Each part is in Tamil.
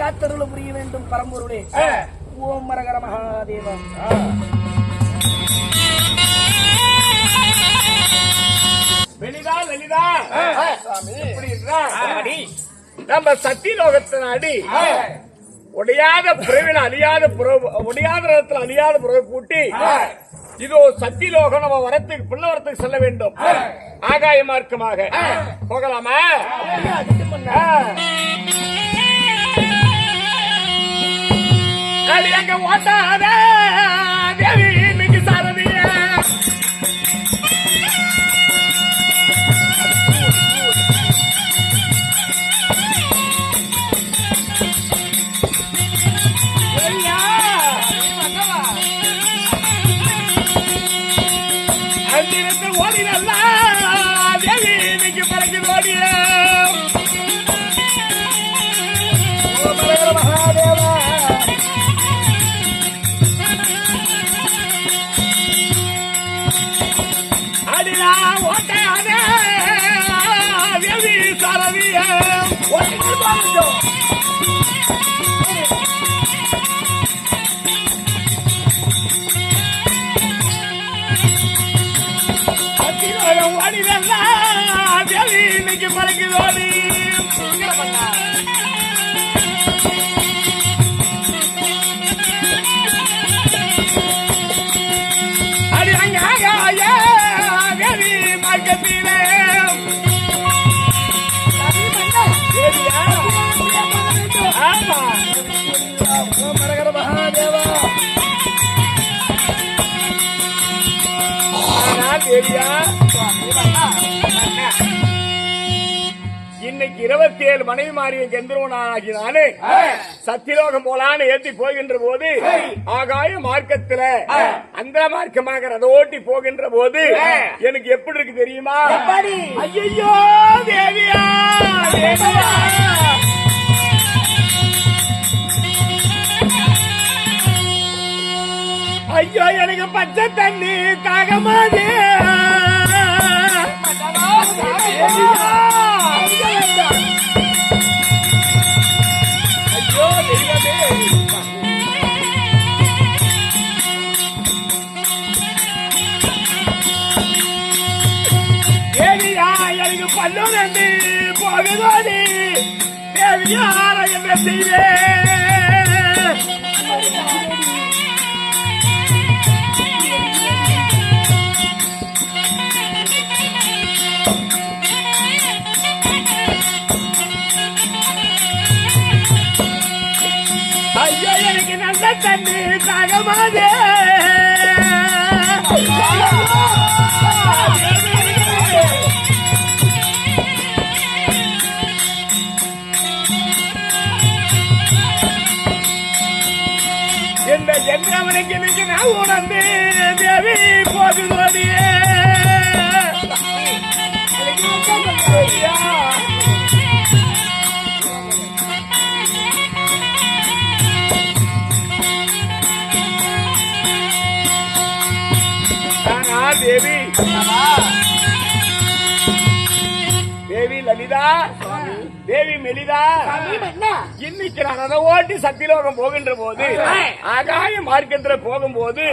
காத்தருள் புரிய வேண்டும் பரம்பொருளே. ஓம் மரகர மகாதேவா. நம்ம சத்தியலோகத்தின் அடி உடையாத புறவின அழியாத உடையாத இடத்துல அழியாத புறவை கூட்டி இதோ சத்தியலோகம் நம்ம வரத்துக்கு பின்ன வரத்துக்கு செல்ல வேண்டும். ஆகாய மார்க்கமாக போகலாமா? அங்க ஓட்டாத தேவி இன்னைக்கு சாரதிய இன்னைக்கு பறக்குதோடி அடி அங்க கவி மார்க்கத்திலே ஆமா மரகர மகாதேவா தேவியா. இன்னைக்கு 27 மனைவி மாறிய கெந்திரவனாகினாலே சத்தியலோகம் போலான்னு ஏற்றி போகின்ற போது ஆகாய மார்க்கத்துல அந்த மார்க்கமாக ரத ஓட்டி போகின்ற போது எனக்கு எப்படி இருக்கு தெரியுமா? ஐயோ தேவியா ஐயோ எனக்கு பச்சை தண்ணி தாகமாதே. ஐயோ தேவியா எனக்கு பல்லு நன்றி போகுதோடி தேவியார என்ன செய்வேன்? ஐயோ எனக்கு நல்ல தண்ணி தாகமாதே. இந்த ஜென்மனுக்கு இன்னைக்கு நான் உணர்ந்து தேவி போகுதோடியே தேவி தேவி லலிதா தேவி மெலிதா இன்னைக்கு நான் அதை ஓட்டி சத்தியலோகம் போகின்ற போது ஆகாய மார்க்கத்துல போகும்போது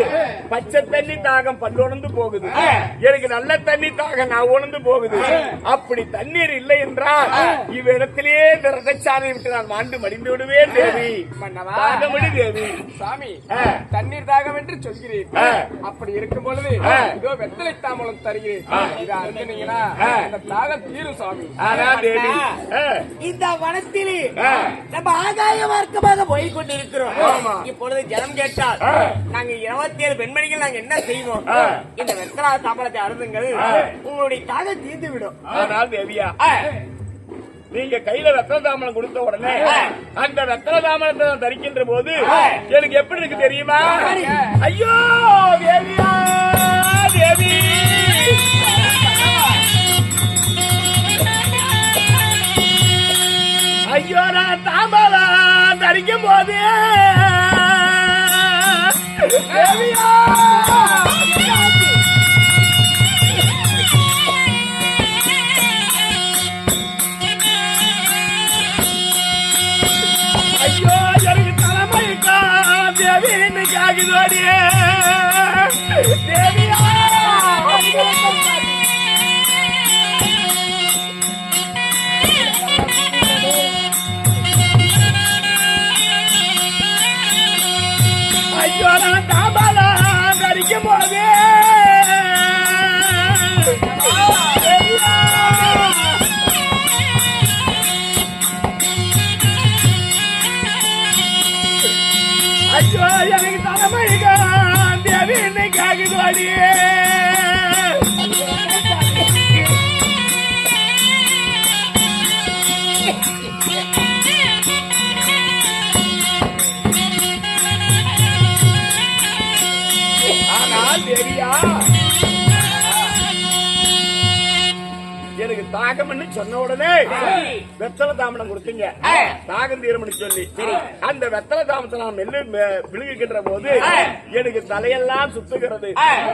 பச்சை தண்ணி தாகம் பல்லொணந்து போகுது. எனக்கு நல்ல தண்ணி தாகம் நான் உணர்ந்து போகுது. அப்படி தண்ணீர் இல்லை என்றால் இவ்விடத்திலேயே இந்த ரதச்சாலை விட்டு நான் மாண்டு மடிந்து விடுவேன். தேவி தாகமடி தேவி சாமி தண்ணீர் தாகம் என்று சொல்கிறேன். அப்படி இருக்கும் பொழுது இதோ வெத்தலை தாமலம் தருகிறேன். இதை அருந்தினீங்கன்னா இந்த தாகம் தீரும் சாமி. தேவி இந்த வனத்திலே நம்ம ஆகாய மார்க்கமாக போய் கொண்டிருக்கிறோம். இப்பொழுது ஜனம் கேட்டால் நாங்க 27 பெண்மணிகள் நாங்க என்ன செய்வோம்? இந்த வெத்தலா தாமலத்தை அருந்துங்கள், உங்களுடைய தாகம் தீர்ந்து விடும். ஆனால் தேவியா நீங்க கையில வெத்தல தாமலம் கொடுத்த உடனே அந்த வெத்தல தாமலத்தை தரிக்கின்ற போது எனக்கு எப்படி இருக்கு தெரியுமா? ஐயோ தேவியா தேவி ஐயோ நான் தாமலம் தரிக்கும் போது தேவியா ஐயோ கேக்குதோடி தேவியா ஐயோ நான் தாபாலா கடிக்கும் போது ஐயோ எனக்கு தலைமைக தேவி இன்னைக்கு ஆகுது ஆனால் தேவியா எனக்கு தாகம்னு சொன்ன உடனே வெத்தலை தாமனம் கொடுத்தீங்க தாகம் தீரம்னு சொல்லி அந்த வெத்தலை தாமத்தை நான் விழுகின்ற போது எனக்கு தலையெல்லாம் சுத்துகிறது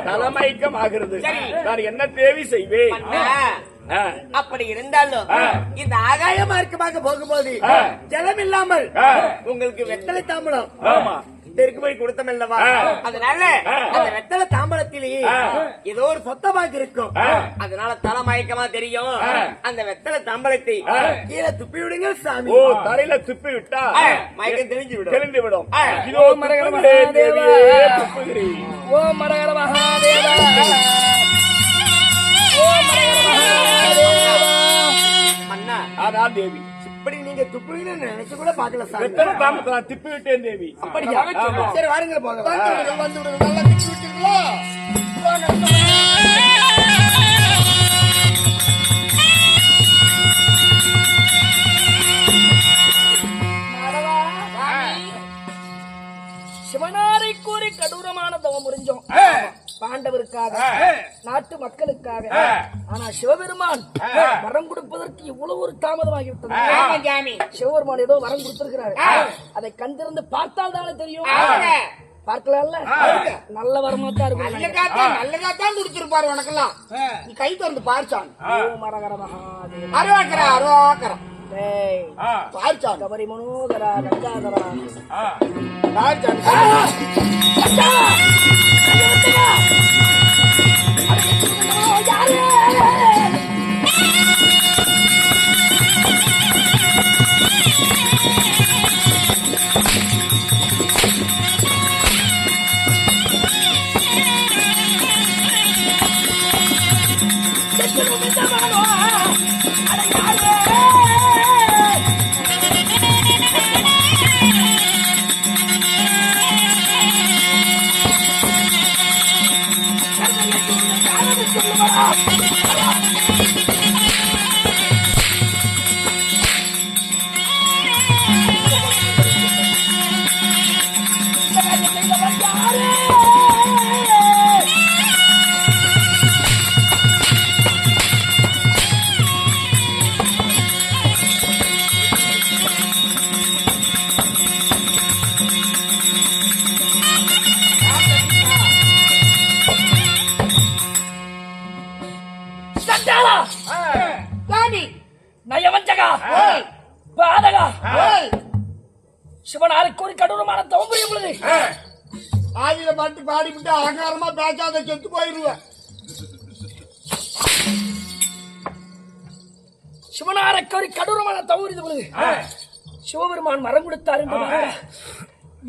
தலைமயக்கம் ஆகிறது நான் என்ன தேவி செய்வேன் அப்படி இருந்தாலும் இந்த ஆகாய மார்க்கமாக போகும்போது ஜலம் இல்லாமல் உங்களுக்கு வெத்தலை தாம்பலம் தெற்கு போய் கொடுத்தமல்லவா அதனால அந்த வெத்தலை தாம்பலத்திலேயே ஏதோ ஒரு சொத்தமாக இருக்கும் அதனால தலை மயக்கமா தெரியும் அந்த வெத்தலை தாம்பலத்தை கீழே துப்பி விடுங்க சாமி ஓ தலையில துப்பி விட்டா மயக்கம் தெரிந்து விடும் இதோ மரகர மகாதேவா துப்புகிறேன் ஓ மரகர மகாதேவா ஓ மரகர மகாதேவா மன்னா அதான் தேவி இப்படி நீங்க துப்புவீங்கன்னு நினைச்சு கூட பாக்கல சாமி வெத்தலை தாமத்தை நான் திப்பி விட்டேன் தேவி அப்படியா சரி வாருங்க போங்க வந்து விடுங்க நல்லா திப்பி விட்டீங்களா சிவனாரை கூறி கடூரமான தவம் புரிஞ்சோம் பாண்டவருக்காக நாட்டு மக்களுக்காக ஆனா சிவபெருமான் வரம் கொடுப்பதற்கு இவ்வளவு ஒரு தாமதமாகிவிட்டது சிவபெருமான் ஏதோ வரம் கொடுத்திருக்கிறாரு அதை கண்டிருந்து பார்த்தால் தானே தெரியும் பார்க்கலாம்ல நல்ல வரமா தான் இருக்கும் நல்லதாத்தான் கொடுத்திருப்பாரு உனக்கெல்லாம் நீ கை திறந்து பார்ச்சான் மரகர மகாதேவ அருவாக்கரா பார்ச்சான் கபரி மனோகரா கங்காதரா பார்ச்சான் நயவஞ்சகா பாதகா சிவனாரை கூறி கடூரமான தவம் புரியும் பொழுது ஆதியில பாட்டு பாடிவிட்டு அகங்காரமா பேசாத செத்து போயிருவேன் சிவனாரை கூறி கடூரமான தவம் புரியும் பொழுது சிவபெருமான் மரம் கொடுத்தார் என்று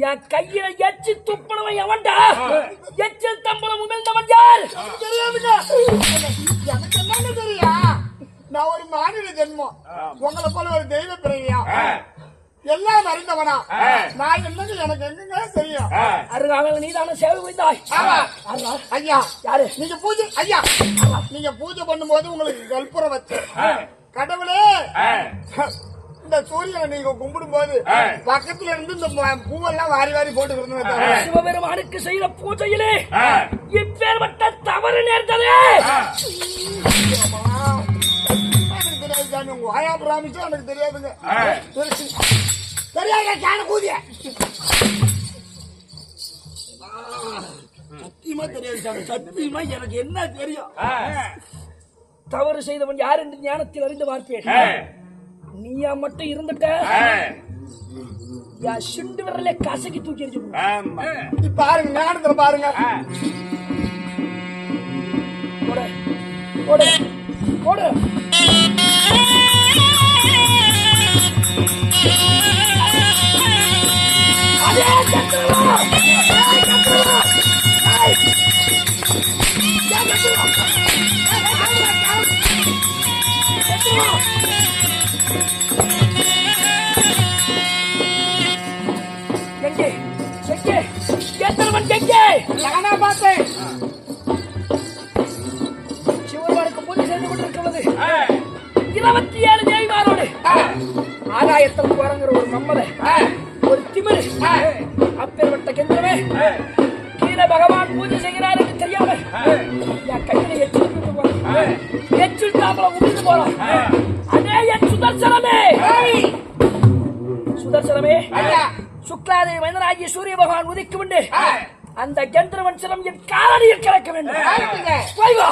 என் கையில எச்சி துப்பனவன் எவன்டா எச்சில் தம்பளம் உமிழ்ந்தவன் யார் எனக்கு என்னன்னு தெரியா நான் ஒரு மாநில ஜென்மம் உங்களை போல ஒரு தெய்வ பிறவியா எல்லாம் அறிந்தவனா நான் என்னன்னு எனக்கு எங்க தெரியும் அருகாமல் நீதான சேவை புரிந்தாய் ஐயா யாரு நீங்க பூஜை ஐயா நீங்க பூஜை பண்ணும்போது உங்களுக்கு கற்பூரம் வச்சு கடவுளே இந்த சூரியனை நீங்க கும்பிடும் போது பக்கத்துல இருந்து இந்த பூவெல்லாம் வாரி வாரி போட்டு சிவபெருமானுக்கு செய்த பூஜையிலே இப்பேற்பட்ட தவறு நேர்ந்தது உங்க வாயா பிராமிச்சா எனக்கு தெரியாதுங்க தெரியாத கேன கூதிய சத்தியமா தெரியாது சத்தியமா எனக்கு என்ன தெரியும் தவறு செய்தவன் யார் என்று ஞானத்தில் அறிந்து பார்ப்பேன் நீயா மட்டும் இருந்துட்ட என் சுண்டு விரல கசக்கி தூக்கி எறிஞ்சு போடு. ஆமா. இப்ப பாருங்க ஞானத்துல பாருங்க. போடு போடு போடு. அதே கத்துவா. ஏய் கத்துவா. ஏய். ஏய் கத்துவா. கத்துவா. எங்கே எங்கே கேத்தவன் எங்கே? நானா பார்த்தேன். சிவபெருமானுக்கு பூஜை செய்து கொண்டிருக்கிறது 27 தேவிமாரோடு ஆகாயத்தில் போறங்கிற ஒரு மம்மதை ஒரு திமிரு அப்பேற்பட்ட கெந்தவே கீழே பகவான் பூஜை செய்கிறார் என்று தெரியாம என் கையில எச்சில் போறோம், எச்சில் தாமரை உமிழ்ந்து போறோம். அதே என் சுதர்சனமே சுதர்சனமே சுக்லாதேவி மனிதனாகிய சூரிய பகவான் உதிக்கும் உண்டு. அந்த கந்தர்வன் சிரம் என் காலடியில் கிடக்க வேண்டும். போய் வா.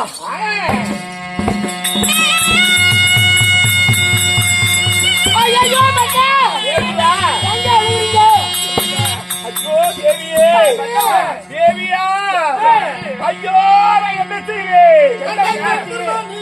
ஐயோ மகா தேவியா? எங்க அழுகிறீங்க? ஐயோ தேவியே! தேவியா? ஐயோ நான் என்ன செய்வேன்? என்ன செய்வேன்?